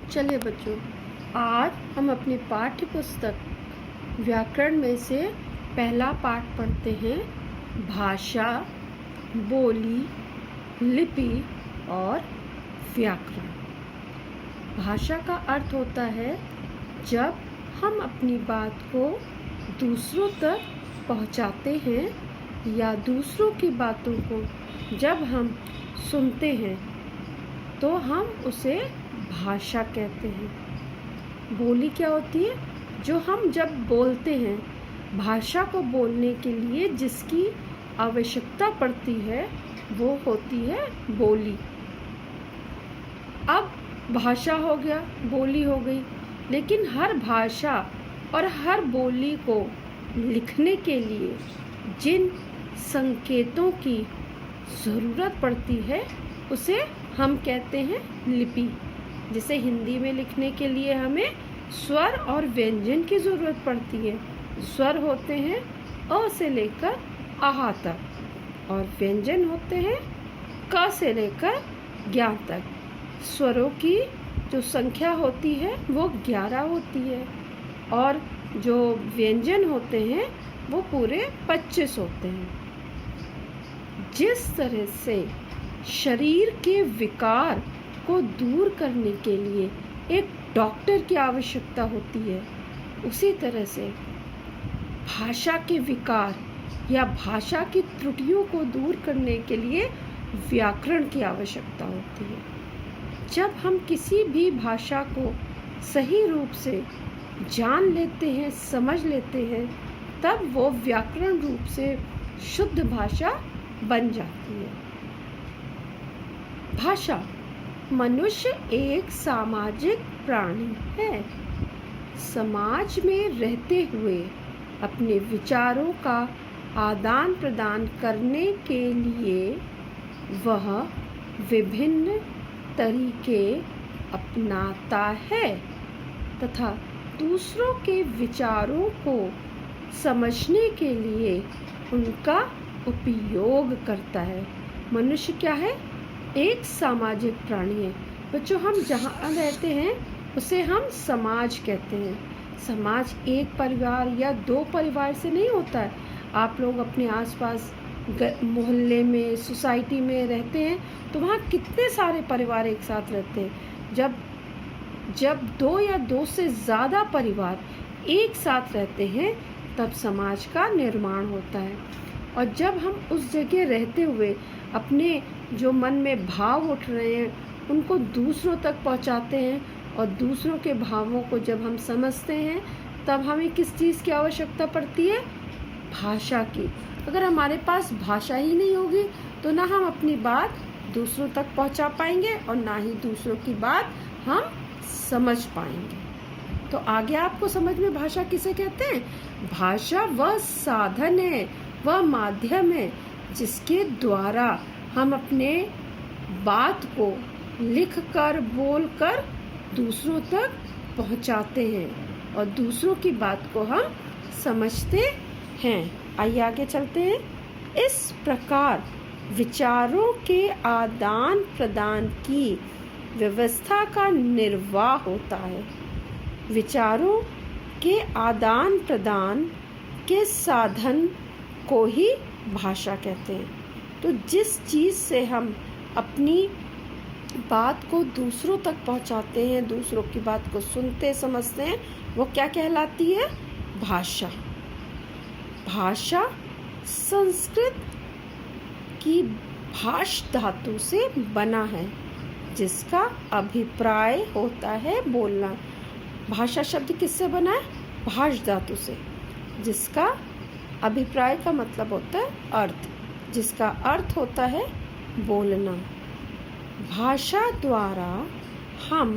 चलिए बच्चों, आज हम अपनी पाठ्य पुस्तक व्याकरण में से पहला पाठ पढ़ते हैं। भाषा, बोली, लिपि और व्याकरण। भाषा का अर्थ होता है जब हम अपनी बात को दूसरों तक पहुंचाते हैं या दूसरों की बातों को जब हम सुनते हैं तो हम उसे भाषा कहते हैं। बोली क्या होती है? जो हम जब बोलते हैं, भाषा को बोलने के लिए जिसकी आवश्यकता पड़ती है वो होती है बोली। अब भाषा हो गया, बोली हो गई, लेकिन हर भाषा और हर बोली को लिखने के लिए जिन संकेतों की ज़रूरत पड़ती है उसे हम कहते हैं लिपि। जैसे हिंदी में लिखने के लिए हमें स्वर और व्यंजन की ज़रूरत पड़ती है। स्वर होते हैं अ से लेकर आहा तक और व्यंजन होते हैं क से लेकर ज्ञ तक। स्वरों की जो संख्या होती है वो 11 होती है और जो व्यंजन होते हैं वो पूरे 25 होते हैं। जिस तरह से शरीर के विकार को दूर करने के लिए एक डॉक्टर की आवश्यकता होती है, उसी तरह से भाषा के विकार या भाषा की त्रुटियों को दूर करने के लिए व्याकरण की आवश्यकता होती है। जब हम किसी भी भाषा को सही रूप से जान लेते हैं, समझ लेते हैं, तब वो व्याकरण रूप से शुद्ध भाषा बन जाती है। भाषा, मनुष्य एक सामाजिक प्राणी है। समाज में रहते हुए अपने विचारों का आदान प्रदान करने के लिए वह विभिन्न तरीके अपनाता है तथा दूसरों के विचारों को समझने के लिए उनका उपयोग करता है। मनुष्य क्या है? एक सामाजिक प्राणी है। बच्चों, हम जहाँ रहते हैं उसे हम समाज कहते हैं। समाज एक परिवार या दो परिवार से नहीं होता है। आप लोग अपने आसपास मोहल्ले में, सोसाइटी में रहते हैं तो वहाँ कितने सारे परिवार एक साथ रहते हैं। जब दो या दो से ज़्यादा परिवार एक साथ रहते हैं तब समाज का निर्माण होता है। और जब हम उस जगह रहते हुए अपने जो मन में भाव उठ रहे हैं उनको दूसरों तक पहुंचाते हैं और दूसरों के भावों को जब हम समझते हैं तब हमें किस चीज़ की आवश्यकता पड़ती है? भाषा की। अगर हमारे पास भाषा ही नहीं होगी तो ना हम अपनी बात दूसरों तक पहुंचा पाएंगे और ना ही दूसरों की बात हम समझ पाएंगे। तो आगे आपको समझ में भाषा किसे कहते हैं? भाषा वह साधन है, वह माध्यम है जिसके द्वारा हम अपने बात को लिखकर, बोलकर दूसरों तक पहुंचाते हैं और दूसरों की बात को हम समझते हैं। आइए आगे चलते हैं। इस प्रकार विचारों के आदान प्रदान की व्यवस्था का निर्वाह होता है। विचारों के आदान प्रदान के साधन को ही भाषा कहते हैं। तो जिस चीज़ से हम अपनी बात को दूसरों तक पहुंचाते हैं, दूसरों की बात को सुनते समझते हैं, वो क्या कहलाती है? भाषा। भाषा संस्कृत की भाष धातु से बना है जिसका अभिप्राय होता है बोलना। भाषा शब्द किससे बना है? भाष धातु से, जिसका अभिप्राय का मतलब होता है अर्थ, जिसका अर्थ होता है बोलना। भाषा द्वारा हम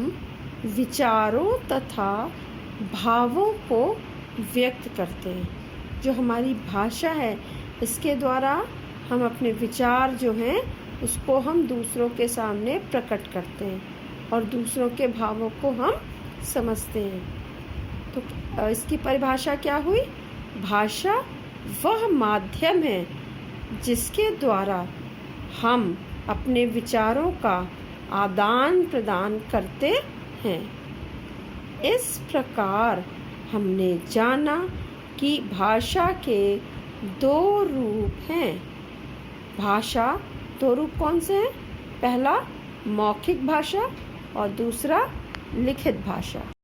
विचारों तथा भावों को व्यक्त करते हैं। जो हमारी भाषा है इसके द्वारा हम अपने विचार जो हैं उसको हम दूसरों के सामने प्रकट करते हैं और दूसरों के भावों को हम समझते हैं। तो इसकी परिभाषा क्या हुई? भाषा वह माध्यम है जिसके द्वारा हम अपने विचारों का आदान प्रदान करते हैं। इस प्रकार हमने जाना कि भाषा के दो रूप हैं। भाषा दो रूप कौन से हैं? पहला मौखिक भाषा और दूसरा लिखित भाषा।